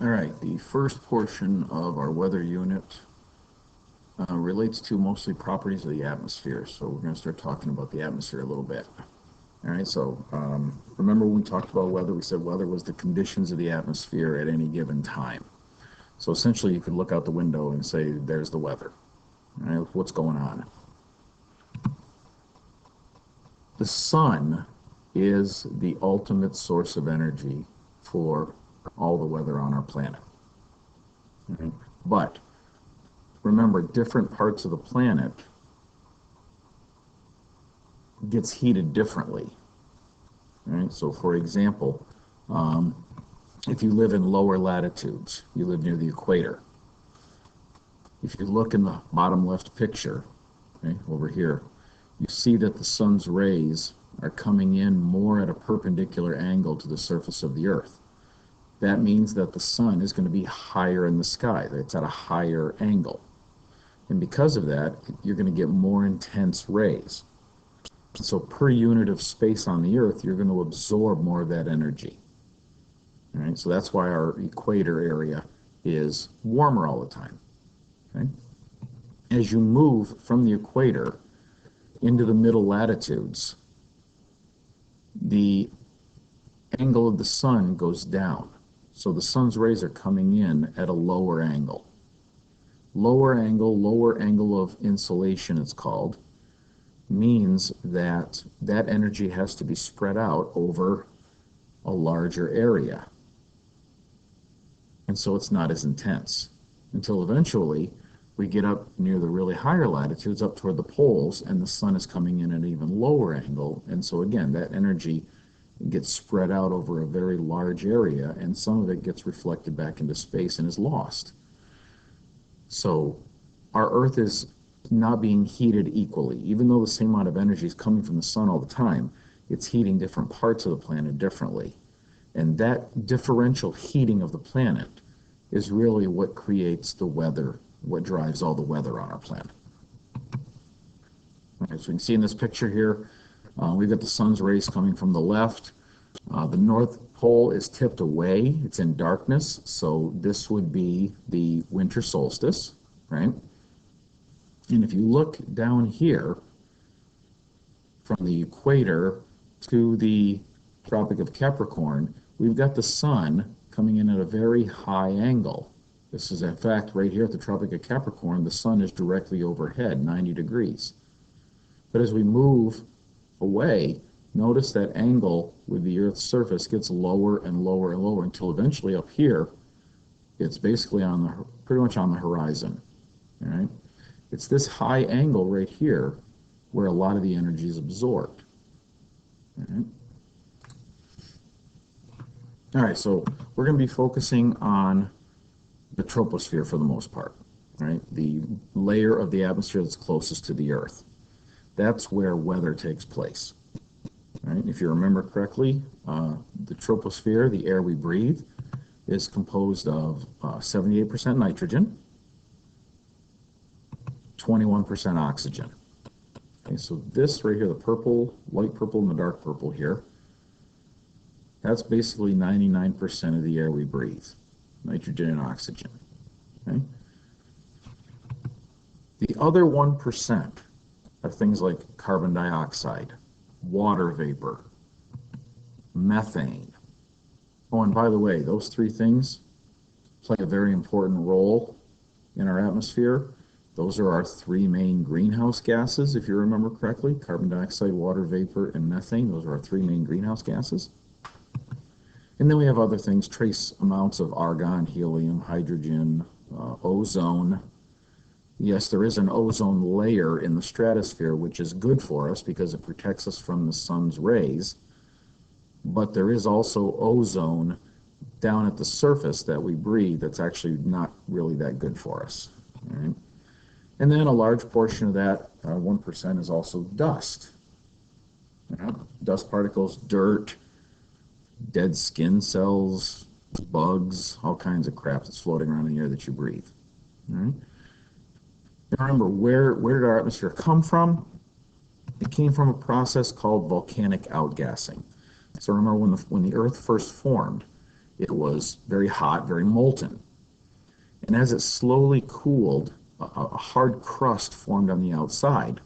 All right, the first portion of our weather unit relates to mostly properties of the atmosphere. So we're going to start talking about the atmosphere a little bit. All right, so remember when we talked about weather, we said weather was the conditions of the atmosphere at any given time. So essentially you could look out the window and say, there's the weather. All right, what's going on? The sun is the ultimate source of energy for all the weather on our planet. Okay? But remember, different parts of the planet gets heated differently. Right? So for example, if you live in lower latitudes, you live near the equator. If you look in the bottom left picture, okay, over here, you see that the sun's rays are coming in more at a perpendicular angle to the surface of the earth. That means that the sun is going to be higher in the sky. It's at a higher angle. And because of that, you're going to get more intense rays. So per unit of space on the earth, you're going to absorb more of that energy. All right? So that's why our equator area is warmer all the time. Okay? As you move from the equator into the middle latitudes, the angle of the sun goes down. So the sun's rays are coming in at a lower angle. Lower angle of insolation, it's called, means that that energy has to be spread out over a larger area. And so it's not as intense until eventually we get up near the really higher latitudes, up toward the poles, and the sun is coming in at an even lower angle. And so again, that energy gets spread out over a very large area, and some of it gets reflected back into space and is lost. So our Earth is not being heated equally. Even though the same amount of energy is coming from the sun all the time, it's heating different parts of the planet differently. And that differential heating of the planet is really what creates the weather, what drives all the weather on our planet. All right, so you can see in this picture here, we've got the sun's rays coming from the left. The North Pole is tipped away. It's in darkness, so this would be the winter solstice, right? And if you look down here from the equator to the Tropic of Capricorn, we've got the sun coming in at a very high angle. This is, in fact, right here at the Tropic of Capricorn, the sun is directly overhead, 90 degrees. But as we move away, notice that angle with the Earth's surface gets lower and lower and lower until eventually up here, it's basically pretty much on the horizon. All right? It's this high angle right here where a lot of the energy is absorbed. All right? All right, so we're going to be focusing on the troposphere for the most part, right? The layer of the atmosphere that's closest to the Earth. That's where weather takes place. Right? If you remember correctly, the troposphere, the air we breathe, is composed of 78% nitrogen, 21% oxygen. Okay, so this right here, the purple, light purple, and the dark purple here, that's basically 99% of the air we breathe, nitrogen and oxygen. Okay? The other 1% are things like carbon dioxide, water vapor, methane. Oh, and by the way, those three things play a very important role in our atmosphere. Those are our three main greenhouse gases, if you remember correctly. Carbon dioxide, water vapor, and methane. Those are our three main greenhouse gases. And then we have other things, trace amounts of argon, helium, hydrogen, ozone. Yes, there is an ozone layer in the stratosphere, which is good for us because it protects us from the sun's rays. But there is also ozone down at the surface that we breathe that's actually not really that good for us. All right? And then a large portion of that, 1%, is also dust. Dust particles, dirt, dead skin cells, bugs, all kinds of crap that's floating around in the air that you breathe. All right? Remember, where did our atmosphere come from? It came from a process called volcanic outgassing. So remember, when the Earth first formed, it was very hot, very molten. And as it slowly cooled, a hard crust formed on the outside.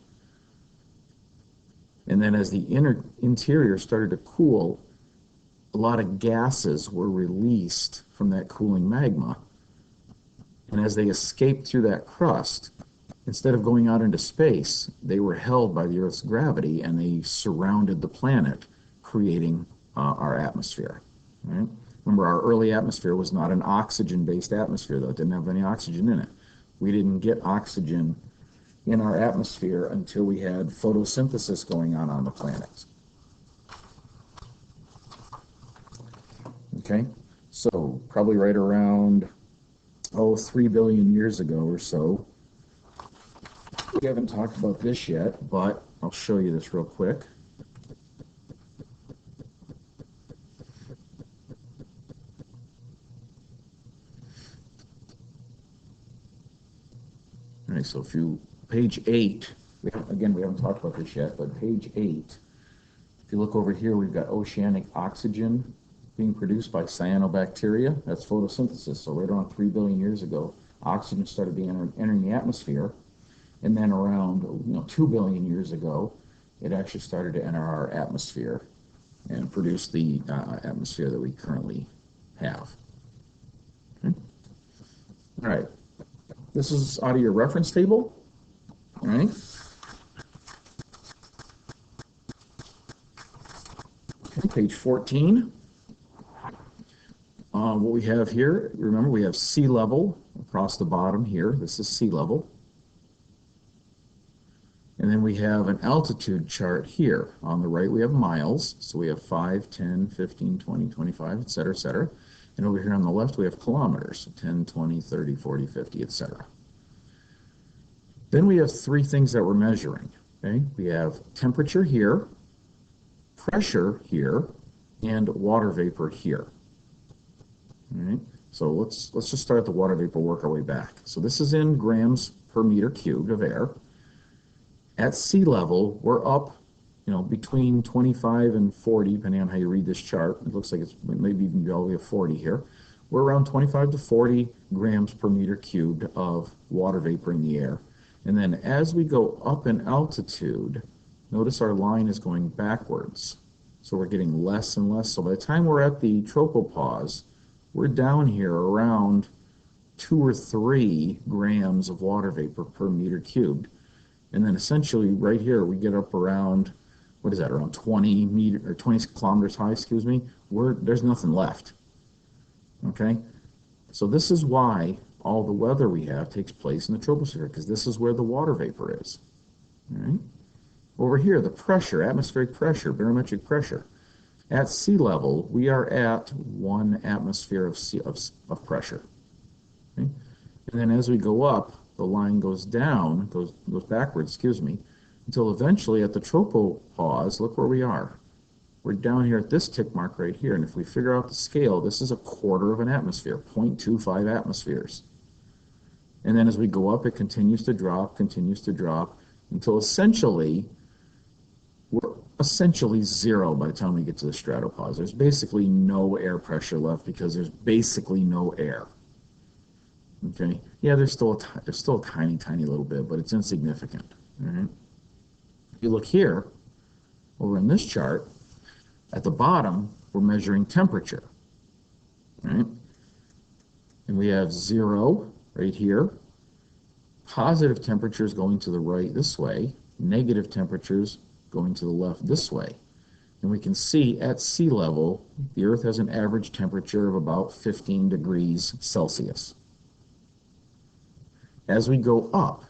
And then as the interior started to cool, a lot of gases were released from that cooling magma. And as they escaped through that crust, instead of going out into space, they were held by the Earth's gravity and they surrounded the planet, creating our atmosphere. Right? Remember, our early atmosphere was not an oxygen-based atmosphere, though. It didn't have any oxygen in it. We didn't get oxygen in our atmosphere until we had photosynthesis going on the planet. Okay, so probably right around, 3 billion years ago or so. We haven't talked about this yet, but I'll show you this real quick. All right, so page 8, we haven't talked about this yet, but page 8, if you look over here, we've got oceanic oxygen being produced by cyanobacteria. That's photosynthesis. So right around 3 billion years ago, oxygen started entering the atmosphere. And then around 2 billion years ago, it actually started to enter our atmosphere and produce the atmosphere that we currently have. Okay. All right. This is out of your reference table. All right. Okay, page 14. What we have here, remember, we have sea level across the bottom here. This is sea level. And then we have an altitude chart here. On the right, we have miles. So we have 5, 10, 15, 20, 25, et cetera, et cetera. And over here on the left, we have kilometers. So 10, 20, 30, 40, 50, et cetera. Then we have three things that we're measuring. Okay? We have temperature here, pressure here, and water vapor here. All right? So let's just start at the water vapor, work our way back. So this is in grams per meter cubed of air. At sea level, we're up, between 25 and 40, depending on how you read this chart. It looks like it maybe even be all the way to 40 here. We're around 25 to 40 grams per meter cubed of water vapor in the air. And then as we go up in altitude, notice our line is going backwards. So we're getting less and less. So by the time we're at the tropopause, we're down here around 2 or 3 grams of water vapor per meter cubed. And then essentially right here, we get up around, what is that, around 20 kilometers high, there's nothing left. Okay? So this is why all the weather we have takes place in the troposphere, because this is where the water vapor is. All right? Over here, the pressure, atmospheric pressure, barometric pressure. At sea level, we are at 1 atmosphere of pressure. Okay? And then as we go up, the line goes down, goes backwards, until eventually at the tropopause, look where we are. We're down here at this tick mark right here, and if we figure out the scale, this is a quarter of an atmosphere, 0.25 atmospheres. And then as we go up, it continues to drop, until essentially, we're essentially zero by the time we get to the stratopause. There's basically no air pressure left because there's basically no air. Okay, yeah, there's still a tiny little bit, but it's insignificant. All right. If you look here, over in this chart, at the bottom, we're measuring temperature. All right, and we have 0 right here. Positive temperatures going to the right this way. Negative temperatures going to the left this way. And we can see at sea level, the Earth has an average temperature of about 15 degrees Celsius. As we go up,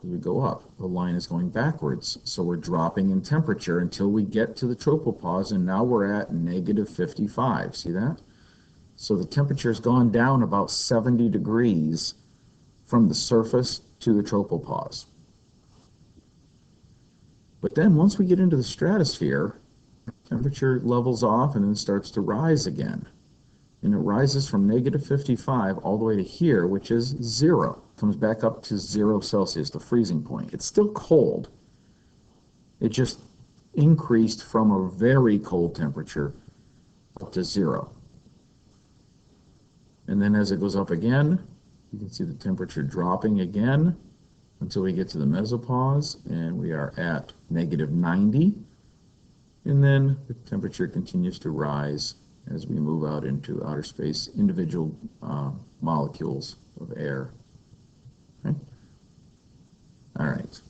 the line is going backwards. So we're dropping in temperature until we get to the tropopause, and now we're at negative 55. See that? So the temperature has gone down about 70 degrees from the surface to the tropopause. But then once we get into the stratosphere, temperature levels off and then starts to rise again. And it rises from negative 55 all the way to here, which is 0. Comes back up to 0 Celsius, the freezing point. It's still cold. It just increased from a very cold temperature up to 0. And then as it goes up again, you can see the temperature dropping again until we get to the mesopause, and we are at -90. And then the temperature continues to rise as we move out into outer space, individual molecules of air. Okay? All right.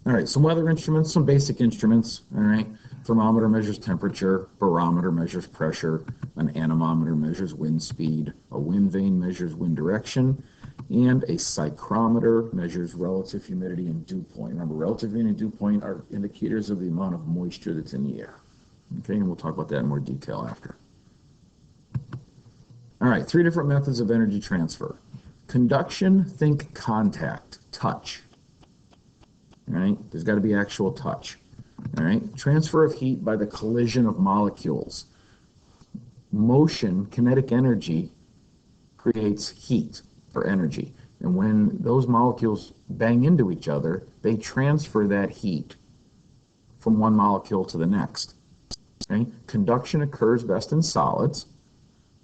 All right, some weather instruments, some basic instruments. All right. Thermometer measures temperature, barometer measures pressure, an anemometer measures wind speed, a wind vane measures wind direction, and a psychrometer measures relative humidity and dew point. Remember, relative humidity and dew point are indicators of the amount of moisture that's in the air. Okay, and we'll talk about that in more detail after. All right, 3 different methods of energy transfer. Conduction, think contact, touch. All right, there's got to be actual touch. All right, transfer of heat by the collision of molecules. Motion, kinetic energy, creates heat or energy. And when those molecules bang into each other, they transfer that heat from one molecule to the next. Okay? Conduction occurs best in solids.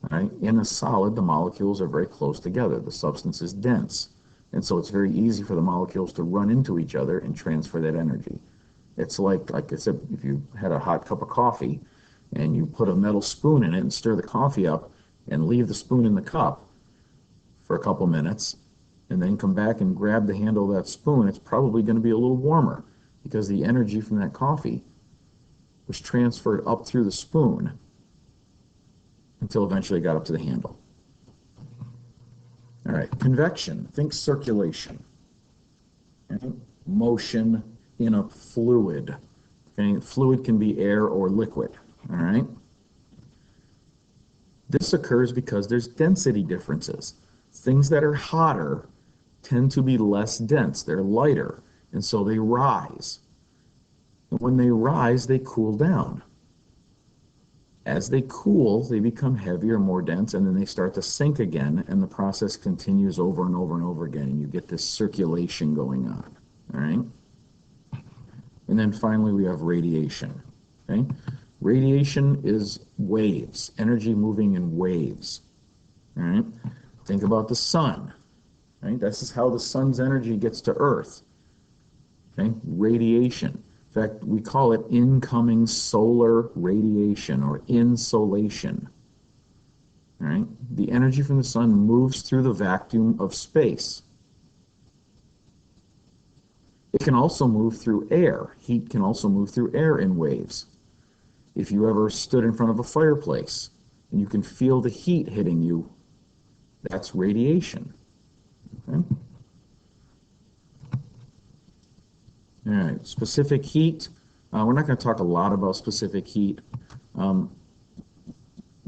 All right? In a solid, the molecules are very close together. The substance is dense. And so it's very easy for the molecules to run into each other and transfer that energy. It's like I said, if you had a hot cup of coffee and you put a metal spoon in it and stir the coffee up and leave the spoon in the cup for a couple minutes and then come back and grab the handle of that spoon, it's probably going to be a little warmer because the energy from that coffee was transferred up through the spoon until eventually it got up to the handle. All right, convection, think circulation. Okay? Motion in a fluid. Okay? Fluid can be air or liquid. All right? This occurs because there's density differences. Things that are hotter tend to be less dense. They're lighter, and so they rise. And when they rise, they cool down. As they cool, they become heavier, more dense, and then they start to sink again, and the process continues over and over and over again, and you get this circulation going on. All right? And then finally, we have radiation. Okay? Radiation is waves, energy moving in waves. All right? Think about the sun. Right? This is how the sun's energy gets to Earth. Okay? Radiation. In fact, we call it incoming solar radiation or insolation. All right? The energy from the sun moves through the vacuum of space. It can also move through air. Heat can also move through air in waves. If you ever stood in front of a fireplace and you can feel the heat hitting you, that's radiation. Okay? All right, specific heat. We're not going to talk a lot about specific heat.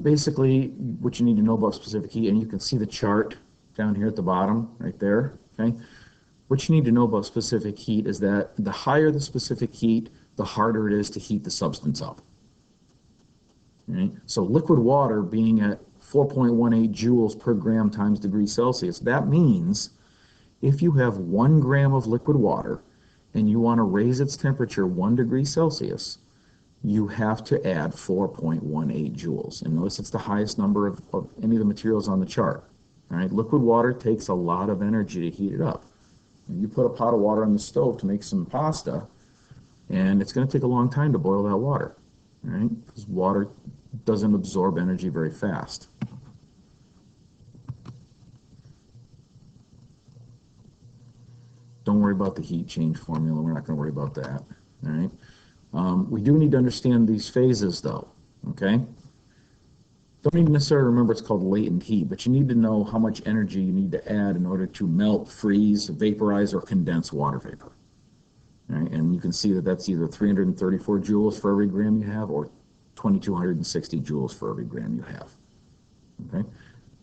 Basically, what you need to know about specific heat, and you can see the chart down here at the bottom, right there. Okay. What you need to know about specific heat is that the higher the specific heat, the harder it is to heat the substance up. Okay? So liquid water being at 4.18 joules per gram times degree Celsius, that means if you have 1 gram of liquid water and you want to raise its temperature 1 degree Celsius, you have to add 4.18 joules. And notice it's the highest number of any of the materials on the chart. All right? Liquid water takes a lot of energy to heat it up. You put a pot of water on the stove to make some pasta, and it's going to take a long time to boil that water, right? Because water doesn't absorb energy very fast. Don't worry about the heat change formula. We're not going to worry about that, all right? We do need to understand these phases, though, okay? Don't even necessarily remember it's called latent heat, but you need to know how much energy you need to add in order to melt, freeze, vaporize, or condense water vapor. All right? And you can see that that's either 334 joules for every gram you have or 2,260 joules for every gram you have. Okay?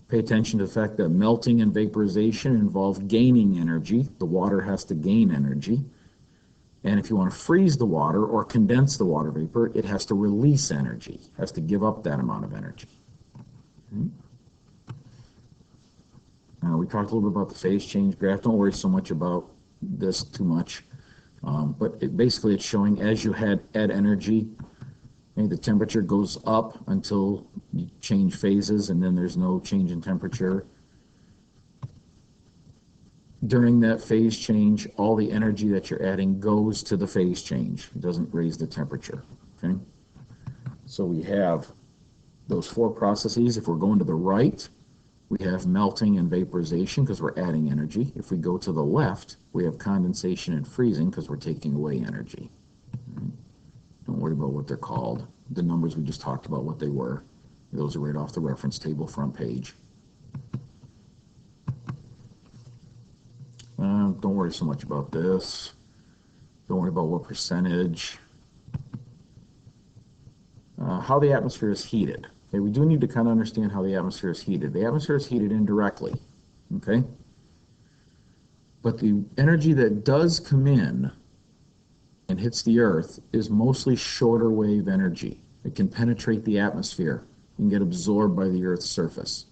Pay attention to the fact that melting and vaporization involve gaining energy. The water has to gain energy. And if you want to freeze the water or condense the water vapor, it has to release energy, has to give up that amount of energy. We talked a little bit about the phase change graph. Don't worry so much about this too much. But basically it's showing as you add energy, Okay, the temperature goes up until you change phases, and then there's no change in temperature. During that phase change, all the energy that you're adding goes to the phase change. It doesn't raise the temperature. Okay? So we have those four processes. If we're going to the right, we have melting and vaporization because we're adding energy. If we go to the left, we have condensation and freezing because we're taking away energy. Don't worry about what they're called. The numbers we just talked about, what they were. Those are right off the reference table, front page. Don't worry so much about this. Don't worry about what percentage. How the atmosphere is heated. Okay, we do need to kind of understand how the atmosphere is heated. The atmosphere is heated indirectly. Okay? But the energy that does come in and hits the Earth is mostly shorter wave energy. It can penetrate the atmosphere and get absorbed by the Earth's surface.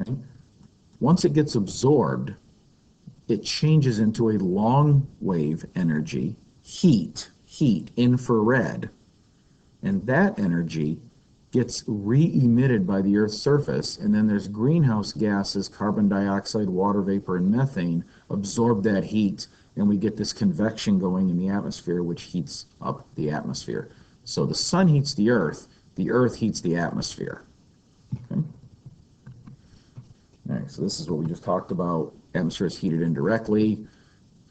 Okay? Once it gets absorbed, it changes into a long wave energy, heat, infrared, and that energy gets re-emitted by the Earth's surface, and then there's greenhouse gases, carbon dioxide, water vapor, and methane absorb that heat, and we get this convection going in the atmosphere, which heats up the atmosphere. So the sun heats the Earth heats the atmosphere. Okay? All right, so this is what we just talked about. Atmosphere is heated indirectly.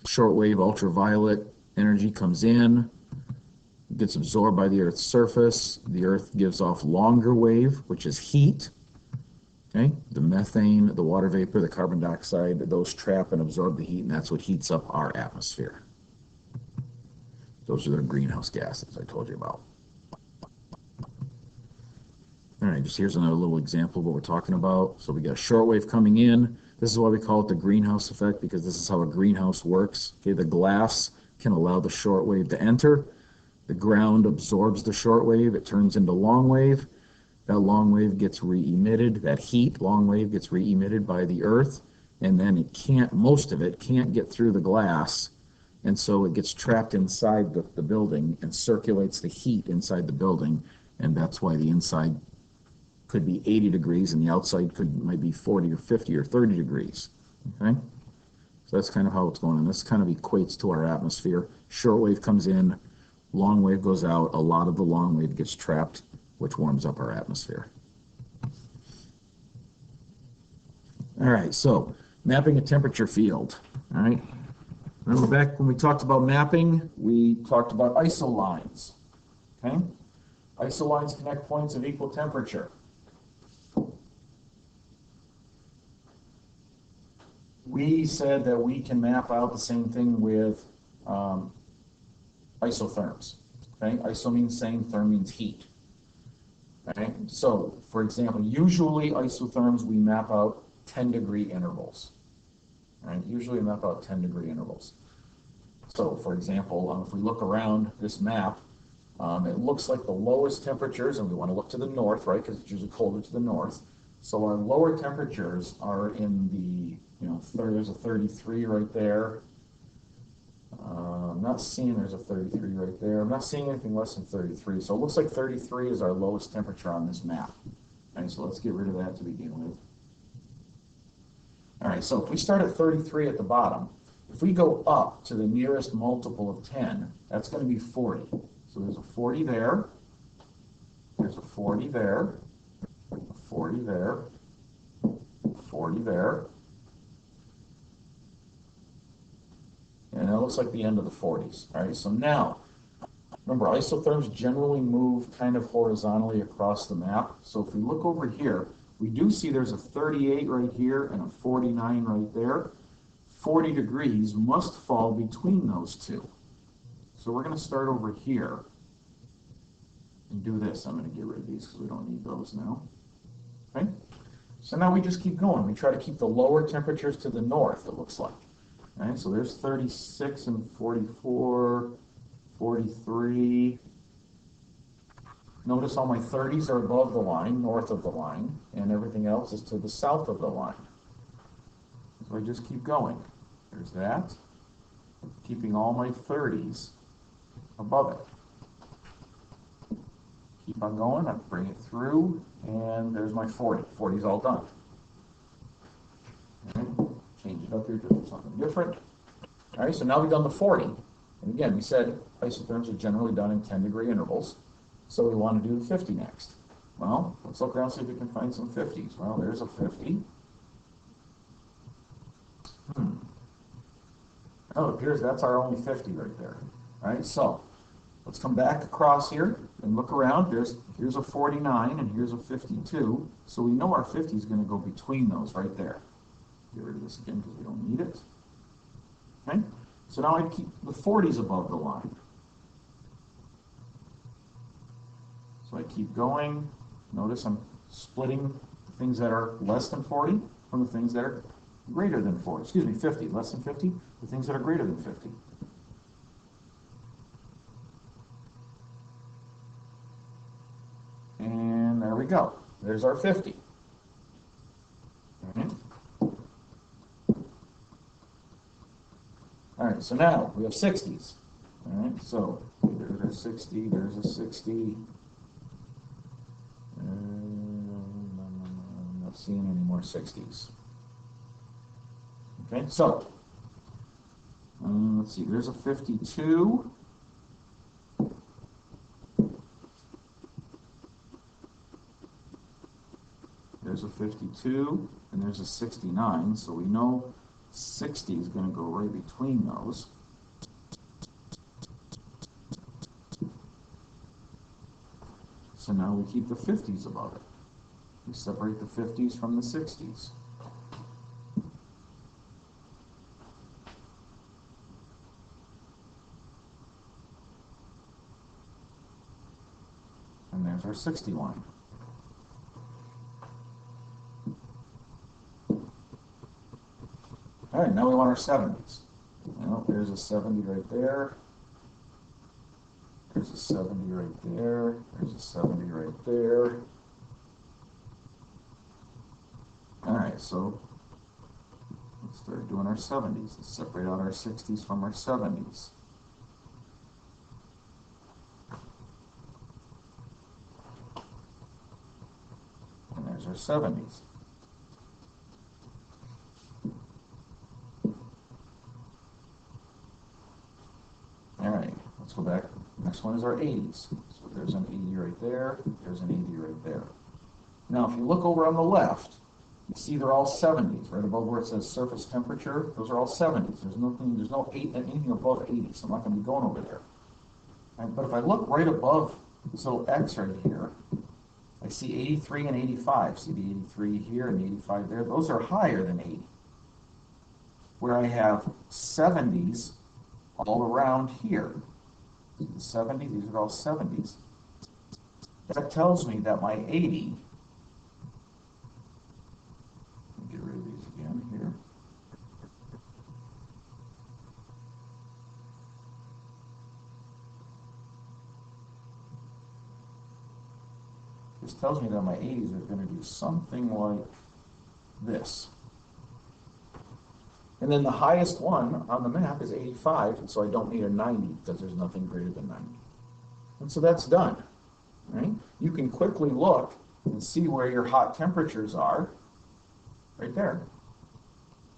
Shortwave, ultraviolet energy comes in, gets absorbed by the Earth's surface. The Earth gives off longer wave, which is heat. Okay? The methane, the water vapor, the carbon dioxide, those trap and absorb the heat, and that's what heats up our atmosphere. Those are the greenhouse gases I told you about. All right, just here's another little example of what we're talking about. So we got shortwave coming in. This is why we call it the greenhouse effect, because this is how a greenhouse works. Okay, the glass can allow the shortwave to enter. The ground absorbs the shortwave. It turns into long wave. That long wave gets re-emitted. That heat, long wave, gets re-emitted by the Earth, and then it can't, most of it can't get through the glass, and so it gets trapped inside the building and circulates the heat inside the building, and that's why the inside could be 80 degrees and the outside might be 40 or 50 or 30 degrees. Okay? So that's kind of how it's going on. This kind of equates to our atmosphere. Short wave comes in, long wave goes out. A lot of the long wave gets trapped, which warms up our atmosphere. All right, so mapping a temperature field. All right. Remember back when we talked about mapping, we talked about isolines. Okay? Isolines connect points of equal temperature. We said that we can map out the same thing with isotherms. Okay? Iso means same, therm means heat. Okay? So, for example, usually isotherms we map out 10-degree intervals. Right? Usually we map out 10-degree intervals. So, for example, if we look around this map, it looks like the lowest temperatures, and we want to look to the north, right, because it's usually colder to the north. So our lower temperatures are in the, there's a 33 right there. I'm not seeing there's a 33 right there. I'm not seeing anything less than 33. So it looks like 33 is our lowest temperature on this map. All right, so let's get rid of that to begin with. All right, so if we start at 33 at the bottom, if we go up to the nearest multiple of 10, that's going to be 40. So there's a 40 there. There's a 40 there. A 40 there. A 40 there. And that looks like the end of the 40s. All right, so now, remember, isotherms generally move kind of horizontally across the map. So if we look over here, we do see there's a 38 right here and a 49 right there. 40 degrees must fall between those two. So we're going to start over here and do this. I'm going to get rid of these because we don't need those now. Okay? So now we just keep going. We try to keep the lower temperatures to the north, it looks like. All right, so there's 36 and 44, 43. Notice all my 30s are above the line, north of the line, and everything else is to the south of the line. So I just keep going. There's that. Keeping all my 30s above it. keep on going, I bring it through, and there's my 40. 40 is all done. Okay. Change it up here to something different. All right, so now we've done the 40. And again, we said isotherms are generally done in 10-degree intervals, so we want to do the 50 next. Well, let's look around, see if we can find some 50s. Well, there's a 50. Oh, it appears that's our only 50 right there. All right, so let's come back across here and look around. Here's a 49 and here's a 52. So we know our 50 is going to go between those right there. Get rid of this again because we don't need it. Okay, so now I keep the 40s above the line. So I keep going. Notice I'm splitting the things that are less than 40 from the things that are greater than 40. Excuse me, 50. Less than 50, the things that are greater than 50. And there we go. There's our 50. All right, so now we have 60s. All right, so there's a 60, there's a 60. I'm not seeing any more 60s. Okay, so let's see, there's a 52. There's a 52, and there's a 69, so we know 60 is going to go right between those. So now we keep the 50s above it. We separate the 50s from the 60s. And there's our 61. All right, now we want our 70s. Well, there's a 70 right there. There's a 70 right there. There's a 70 right there. All right, so let's start doing our 70s. Let's separate out our 60s from our 70s. And there's our 70s. All right, let's go back. Next one is our 80s. So there's an 80 right there. There's an 80 right there. Now, if you look over on the left, you see they're all 70s, right above where it says surface temperature. Those are all 70s. There's anything above 80, so I'm not going to be going over there. Right, but if I look right above this little X right here, I see 83 and 85. See the 83 here and the 85 there? Those are higher than 80. Where I have 70s all around here. The 70s, these are all 70s. That tells me that my 80, get rid of these again here. This tells me that my 80s are going to do something like this. And then the highest one on the map is 85, and so I don't need a 90 because there's nothing greater than 90. And so that's done. Right? You can quickly look and see where your hot temperatures are, right there.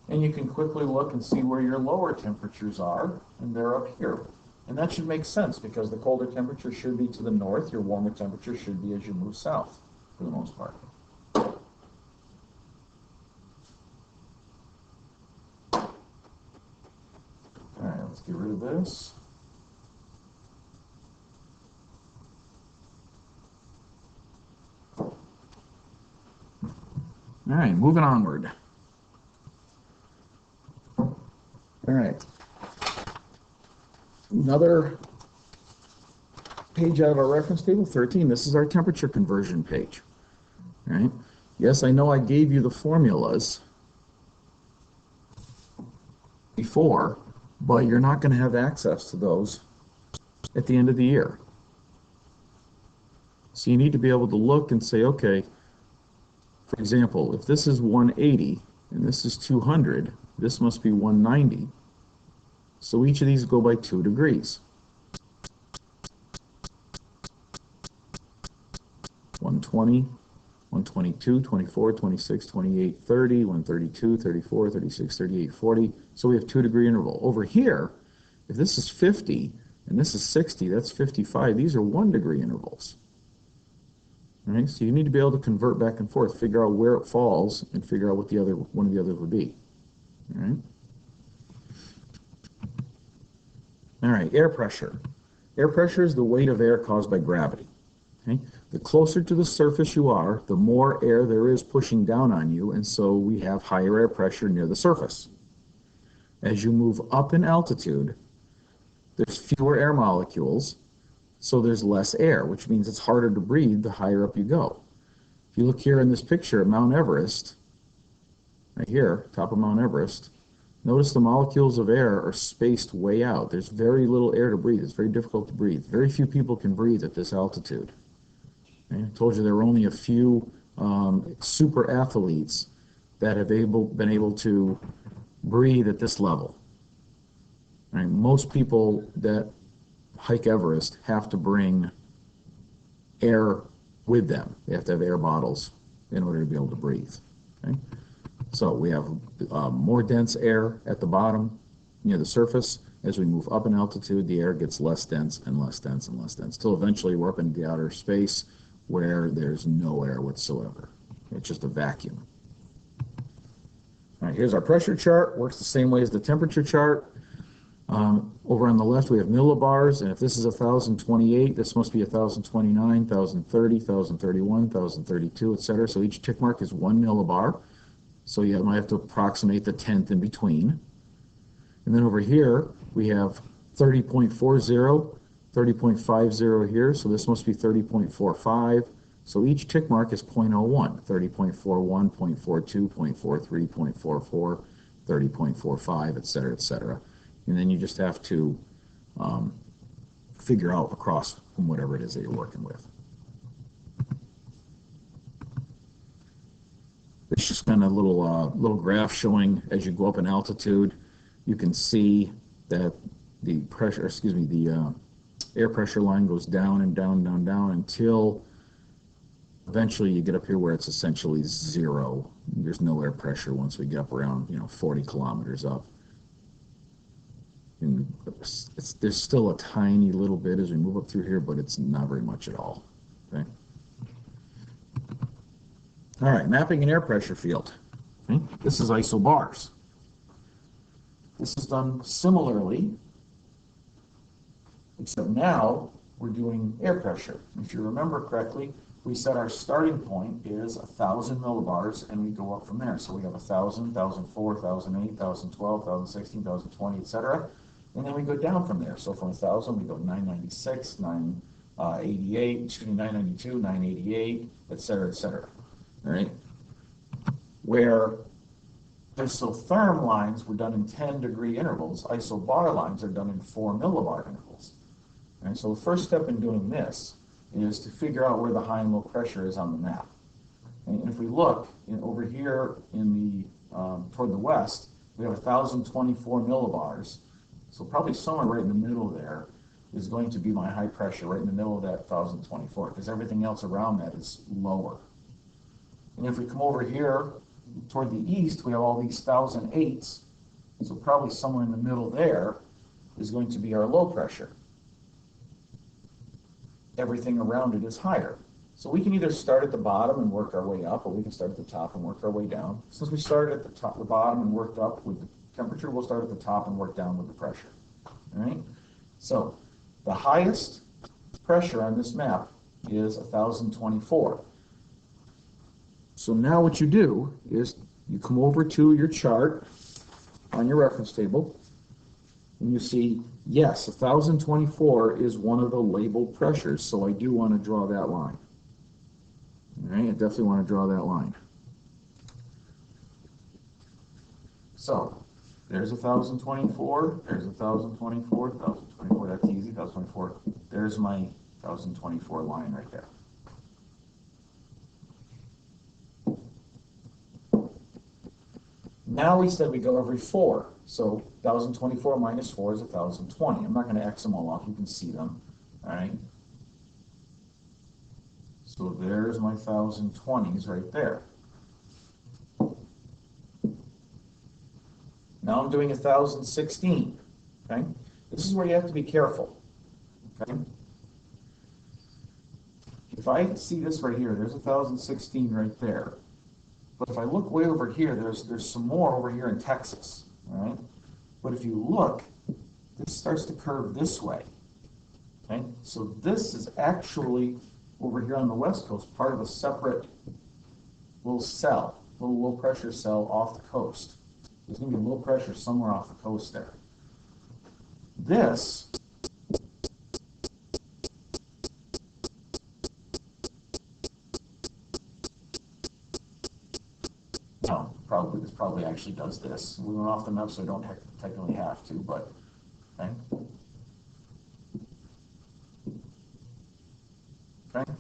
And you can quickly look and see where your lower temperatures are, and they're up here. And that should make sense because the colder temperature should be to the north, your warmer temperature should be as you move south, for the most part. All right, let's get rid of this. All right, moving onward. All right. Another page out of our reference table, 13. This is our temperature conversion page. All right. Yes, I know I gave you the formulas before, but you're not going to have access to those at the end of the year. So you need to be able to look and say, okay, for example, if this is 180 and this is 200, this must be 190. So each of these go by 2 degrees. 120, 122, 24, 26, 28, 30, 132, 34, 36, 38, 40. So we have 2-degree interval. Over here, if this is 50 and this is 60, that's 55. These are 1-degree intervals. All right, so you need to be able to convert back and forth, figure out where it falls, and figure out what the other one of the others would be. All right. All right, air pressure. Air pressure is the weight of air caused by gravity. Okay? The closer to the surface you are, the more air there is pushing down on you, and so we have higher air pressure near the surface. As you move up in altitude, there's fewer air molecules, so there's less air, which means it's harder to breathe the higher up you go. If you look here in this picture at Mount Everest, right here, top of Mount Everest, notice the molecules of air are spaced way out. There's very little air to breathe. It's very difficult to breathe. Very few people can breathe at this altitude. Okay? I told you there were only a few super athletes that have been able to breathe at this level. Right? Most people that hike Everest have to bring air with them. They have to have air bottles in order to be able to breathe. Okay? So we have more dense air at the bottom near the surface. As we move up in altitude, the air gets less dense and less dense and less dense, till eventually we're up in the outer space where there's no air whatsoever. It's just a vacuum. All right, here's our pressure chart. Works the same way as the temperature chart. Over on the left, we have millibars, and if this is 1,028, this must be 1,029, 1,030, 1,031, 1,032, etc. So each tick mark is 1 millibar. So you might have to approximate the tenth in between. And then over here, we have 30.40, 30.50 here, so this must be 30.45. So each tick mark is 0.01, 30.41, 0.42, 0.43, 0.44, 30.45, etc., etc. And then you just have to figure out across from whatever it is that you're working with. It's just kind of a little graph showing as you go up in altitude, you can see that the pressure, the air pressure line goes down and down, down, down until eventually you get up here where it's essentially zero. There's no air pressure once we get up around 40 kilometers up. And there's still a tiny little bit as we move up through here, but it's not very much at all. Okay. All right, mapping an air pressure field. Okay. This is isobars. This is done similarly, except now we're doing air pressure. If you remember correctly, we said our starting point is 1,000 millibars, and we go up from there. So we have 1,000, 1,004, 1,008, 1,012, 1,016, 1,020, etc. And then we go down from there. So from 1,000, we go 996, 988, 992, 988, etc., etc. All right? Where isotherm lines were done in 10-degree intervals, isobar lines are done in 4 millibar intervals. And so the first step in doing this is to figure out where the high and low pressure is on the map. And if we look over here in the toward the west, we have 1,024 millibars. So probably somewhere right in the middle there is going to be my high pressure, right in the middle of that 1,024, because everything else around that is lower. And if we come over here toward the east, we have all these 1,008s. So probably somewhere in the middle there is going to be our low pressure. Everything around it is higher. So we can either start at the bottom and work our way up, or we can start at the top and work our way down. Since we started at the bottom and worked up with the temperature, we'll start at the top and work down with the pressure. All right? So the highest pressure on this map is 1,024. So now what you do is you come over to your chart on your reference table, and you see, yes, 1,024 is one of the labeled pressures, so I do want to draw that line. All right, I definitely want to draw that line. So there's 1,024, there's 1,024, 1,024, that's easy, 1,024. There's my 1,024 line right there. Now we said we go every 4. So 1,024 minus 4 is 1,020. I'm not going to X them all off. You can see them. All right. So So there's my 1020s right there. Now I'm doing 1016, okay? This is where you have to be careful, okay? If I see this right here, there's 1016 right there. But if I look way over here, there's some more over here in Texas, all right? But if you look, this starts to curve this way, okay? So this is actually, over here on the West Coast, part of a separate little cell, little low pressure cell off the coast. There's going to be low pressure somewhere off the coast there. This this probably actually does this. We went off the map, so I don't technically have to, but okay. Okay.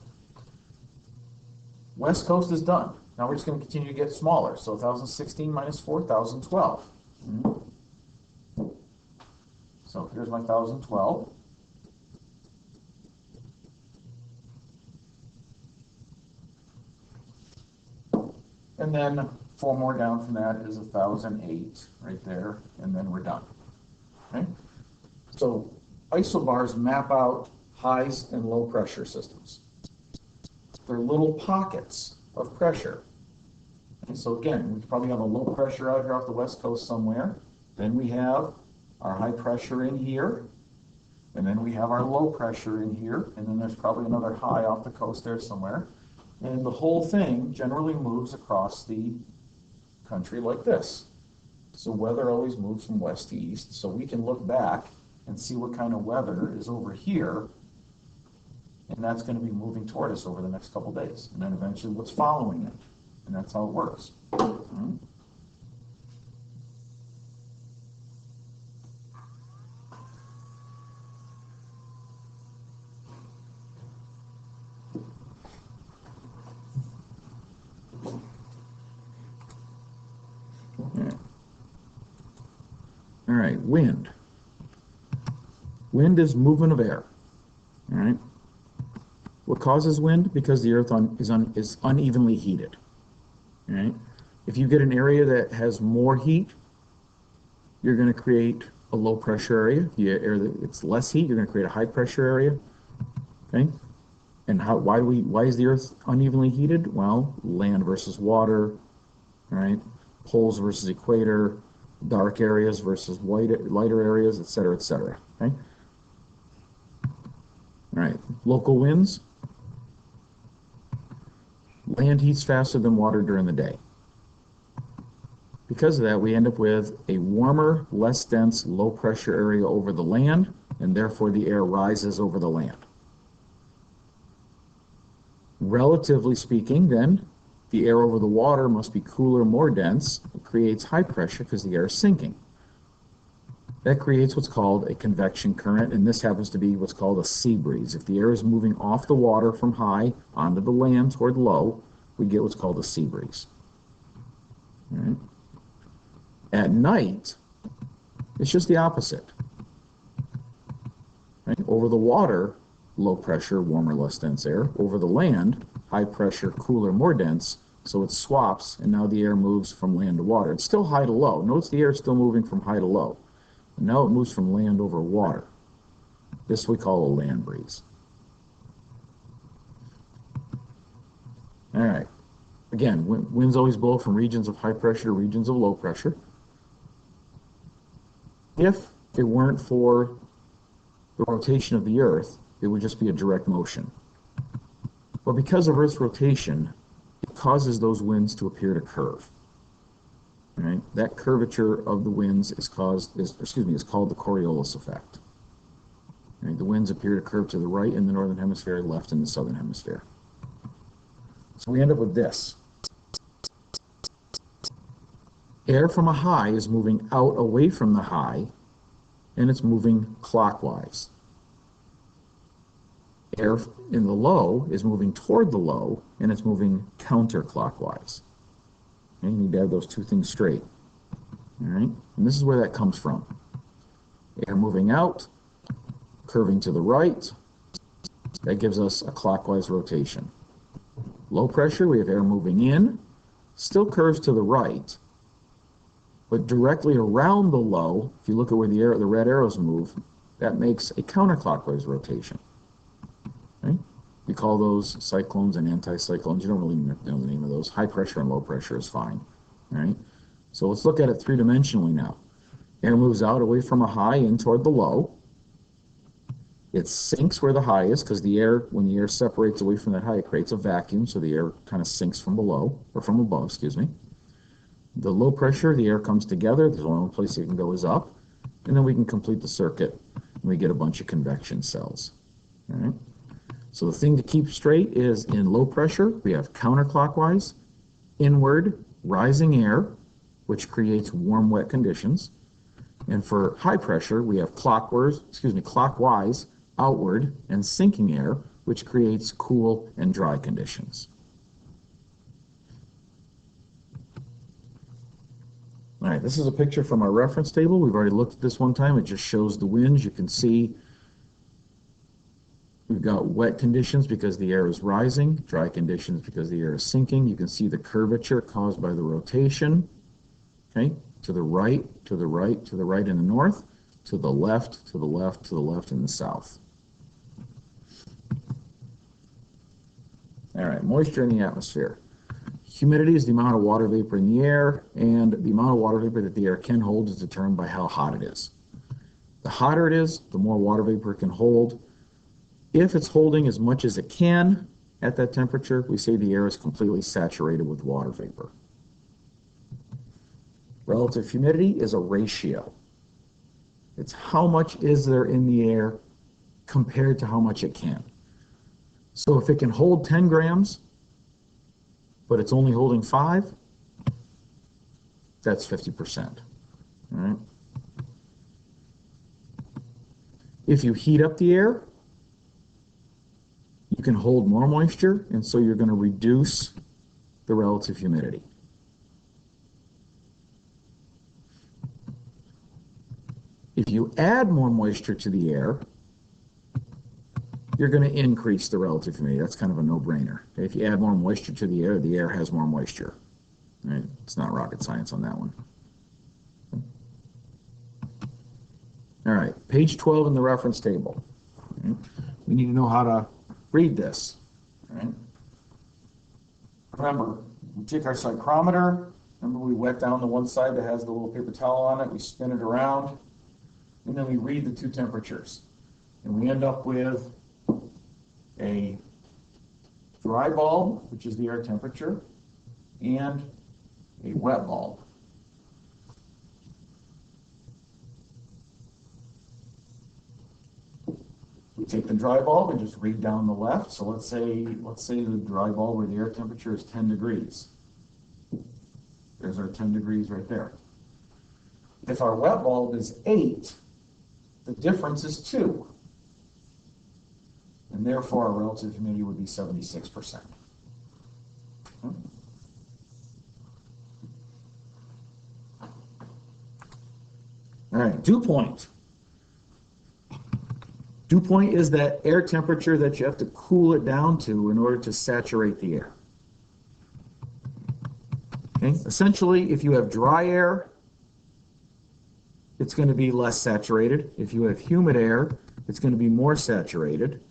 West Coast is done. Now we're just going to continue to get smaller. So 1016 minus 4012. So here's my 1012. And then 4 more down from that is 1008 right there, and then we're done. Okay? So isobars map out highs and low pressure systems. They're little pockets of pressure. And so again, we probably have a low pressure out here off the West Coast somewhere. Then we have our high pressure in here. And then we have our low pressure in here. And then there's probably another high off the coast there somewhere. And the whole thing generally moves across the country like this. So weather always moves from west to east. So we can look back and see what kind of weather is over here. And that's going to be moving toward us over the next couple days. And then eventually what's following it. And that's how it works. All right, wind. Wind is movement of air. All right. What causes wind? Because the earth is unevenly heated. All right. If you get an area that has more heat, you're going to create a low pressure area. If you area it's less heat, you're going to create a high pressure area. Okay. And why is the earth unevenly heated? Well, land versus water, all right? Poles versus equator, dark areas versus lighter areas, et cetera, okay? All right, local winds. Land heats faster than water during the day. Because of that, we end up with a warmer, less dense, low pressure area over the land, and therefore the air rises over the land. Relatively speaking, then, the air over the water must be cooler, more dense. It creates high pressure because the air is sinking. That creates what's called a convection current, and this happens to be what's called a sea breeze. If the air is moving off the water from high onto the land toward low, we get what's called a sea breeze. All right. At night, it's just the opposite. Right? Over the water, low pressure, warmer, less dense air. Over the land, high pressure, cooler, more dense. So it swaps, and now the air moves from land to water. It's still high to low. Notice the air is still moving from high to low. And now it moves from land over water. This we call a land breeze. All right. Again, winds always blow from regions of high pressure to regions of low pressure. If it weren't for the rotation of the Earth, it would just be a direct motion. But because of Earth's rotation, it causes those winds to appear to curve. Right? That curvature of the winds is called the Coriolis effect. Right? The winds appear to curve to the right in the northern hemisphere, left in the southern hemisphere. So we end up with this. Air from a high is moving out away from the high, and it's moving clockwise. Air in the low is moving toward the low, and it's moving counterclockwise. And you need to have those two things straight. All right? And this is where that comes from. Air moving out, curving to the right, that gives us a clockwise rotation. Low pressure, we have air moving in, still curves to the right, but directly around the low, if you look at where the red arrows move, that makes a counterclockwise rotation. Okay? We call those cyclones and anticyclones. You don't really know the name of those. High pressure and low pressure is fine. All right? So let's look at it three-dimensionally now. Air moves out away from a high in toward the low. It sinks where the high is because when the air separates away from that high, it creates a vacuum, so the air kind of sinks from below, or from above, excuse me. The low pressure, the air comes together. There's only one place it can go is up, and then we can complete the circuit, and we get a bunch of convection cells. All right? So the thing to keep straight is in low pressure, we have counterclockwise, inward, rising air, which creates warm, wet conditions. And for high pressure, we have clockwise, outward, and sinking air, which creates cool and dry conditions. All right, this is a picture from our reference table. We've already looked at this one time. It just shows the winds. You can see we've got wet conditions because the air is rising, dry conditions because the air is sinking. You can see the curvature caused by the rotation, okay, to the right, to the right, to the right in the north, to the left, to the left, to the left in the south. All right, moisture in the atmosphere. Humidity is the amount of water vapor in the air, and the amount of water vapor that the air can hold is determined by how hot it is. The hotter it is, the more water vapor it can hold. If it's holding as much as it can at that temperature, we say the air is completely saturated with water vapor. Relative humidity is a ratio. It's how much is there in the air compared to how much it can. So if it can hold 10 grams, but it's only holding 5, that's 50%. All right? If you heat up the air, you can hold more moisture, and so you're going to reduce the relative humidity. If you add more moisture to the air, you're going to increase the relative humidity. That's kind of a no-brainer. Okay? If you add more moisture to the air has more moisture. Right? It's not rocket science on that one. All right, page 12 in the reference table. Okay? We need to know how to read this. All right? Remember, we take our psychrometer. Remember, we wet down the one side that has the little paper towel on it. We spin it around, and then we read the two temperatures. And we end up with a dry bulb, which is the air temperature, and a wet bulb. We take the dry bulb and just read down the left. So let's say the dry bulb where the air temperature is 10 degrees. There's our 10 degrees right there. If our wet bulb is 8, the difference is 2. And therefore, our relative humidity would be 76%. All right, dew point. Dew point is that air temperature that you have to cool it down to in order to saturate the air. Okay? Essentially, if you have dry air, it's going to be less saturated. If you have humid air, it's going to be more saturated.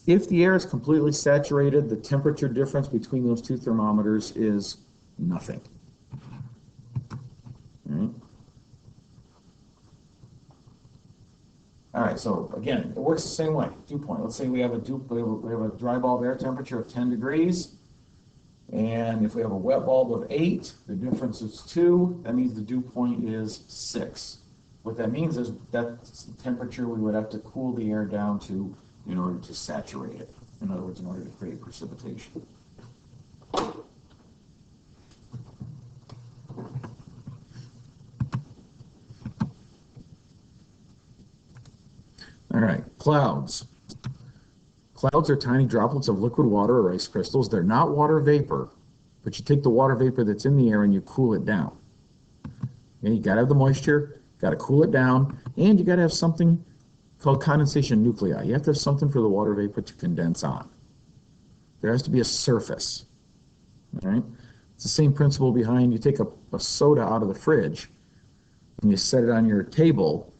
If the air is completely saturated, the temperature difference between those two thermometers is nothing. All right. All right, so again, it works the same way. Dew point. Let's say we have a dry bulb air temperature of 10 degrees, and if we have a wet bulb of 8, the difference is 2. That means the dew point is 6. What that means is that's the temperature we would have to cool the air down to in order to saturate it. In other words, in order to create precipitation. All right, clouds. Clouds are tiny droplets of liquid water or ice crystals. They're not water vapor, but you take the water vapor that's in the air and you cool it down. And you gotta have the moisture, gotta cool it down, and you gotta have something called condensation nuclei. You have to have something for the water vapor to condense on. There has to be a surface. All right? It's the same principle behind you take a soda out of the fridge and you set it on your table.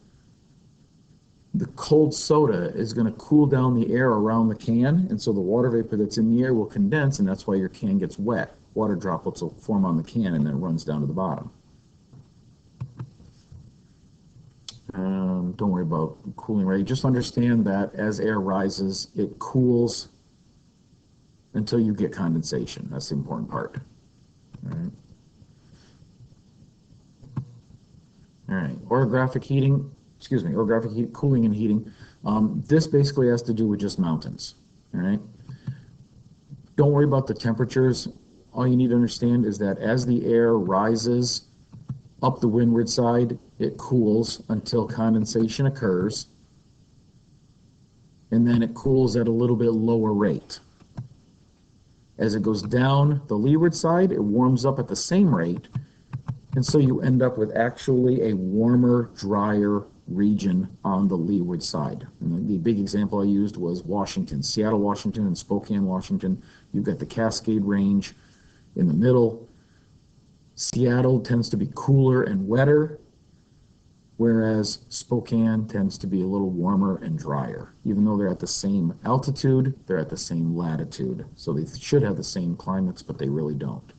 The cold soda is going to cool down the air around the can, and so the water vapor that's in the air will condense, and that's why your can gets wet. Water droplets will form on the can, and then it runs down to the bottom. Don't worry about cooling rate. Just understand that as air rises, it cools until you get condensation. That's the important part. All right. All right. Orographic heating. Orographic heat, cooling and heating. This basically has to do with just mountains. All right. Don't worry about the temperatures. All you need to understand is that as the air rises up the windward side, it cools until condensation occurs, and then it cools at a little bit lower rate. As it goes down the leeward side, it warms up at the same rate, and so you end up with actually a warmer, drier region on the leeward side. And the big example I used was Washington, Seattle, Washington, and Spokane, Washington. You've got the Cascade Range in the middle. Seattle tends to be cooler and wetter, whereas Spokane tends to be a little warmer and drier. Even though they're at the same altitude, they're at the same latitude. So they should have the same climates, but they really don't.